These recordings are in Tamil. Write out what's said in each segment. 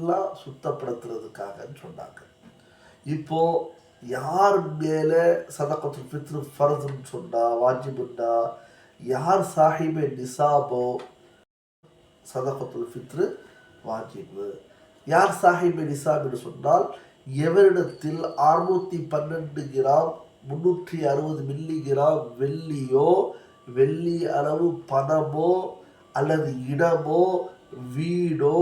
எல்லாம் சுத்தப்படுத்துறதுக்காகன்னு சொன்னாங்க. இப்போ யார் மேலே சதகத்துல் ஃபித்ரு ஃபர்துன்னு சொன்னா, வாஜிபுன்னா, யார் சாஹிபே நிசாபோ சதகத்துல் ஃபித்ரு வாஜிபு. யார் சாஹிபே நிசாப் என்று சொன்னால், எவரிடத்தில் 612 கிராம் 360 மில்லிகிராம் வெள்ளியோ, வெள்ளி அளவு பணமோ அல்லது இடமோ வீடோ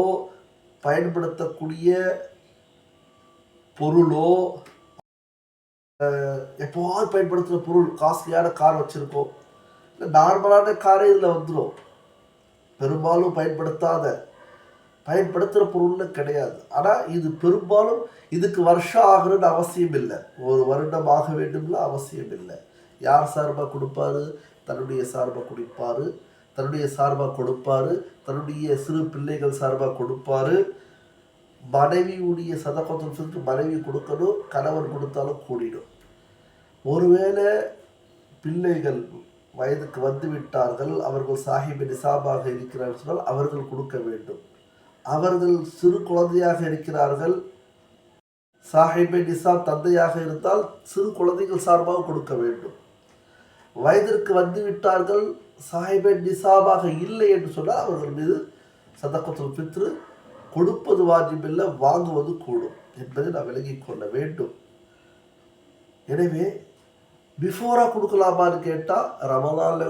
பயன்படுத்தக்கூடிய பொருளோ, எப்போவாது பயன்படுத்துகிற பொருள், காஸ்ட்லியான கார் வச்சுருக்கோம், இல்லை நார்மலான காரே இதில் வந்துடும். பெரும்பாலும் பயன்படுத்துகிற பொருள்னு கிடையாது. ஆனால் இது பெரும்பாலும் இதுக்கு வருஷம் ஆகணும்னு அவசியம் இல்லை, ஒரு வருடம் ஆக வேண்டும்ல அவசியம் இல்லை. யார் சார்பாக கொடுப்பாரு? தன்னுடைய சார்பாக குடிப்பார், தன்னுடைய சார்பாக கொடுப்பாரு, தன்னுடைய சிறு பிள்ளைகள் சார்பாக கொடுப்பாரு. மனைவியுடைய சதகத்துல் ஃபித்ர் மனைவி கொடுக்கணும், கணவன் கொடுத்தாலும் கூடிடும். ஒருவேளை பிள்ளைகள் வயதுக்கு வந்து விட்டார்கள், அவர்கள் சாஹிபு நிசாபாக இருக்கிறார்கள் சொன்னால் அவர்கள் கொடுக்க வேண்டும். அவர்கள் சிறு குழந்தையாக இருக்கிறார்கள், சாஹிபே நிசாப் தந்தையாக இருந்தால் சிறு குழந்தைகள் சார்பாக கொடுக்க வேண்டும். வயதிற்கு வந்து விட்டார்கள், சாஹிபே நிசாபாக இல்லை என்று சொன்னால் அவர்கள் மீது சதகத்துல் ஃபித்ரு கொடுப்பது வாஜிபில்லை, வாங்குவது கூடும் என்பதை நாம் விளங்கிக் கொள்ள வேண்டும். எனவே பிஃபோராக கொடுக்கலாமான்னு கேட்டால் ரமலான்ல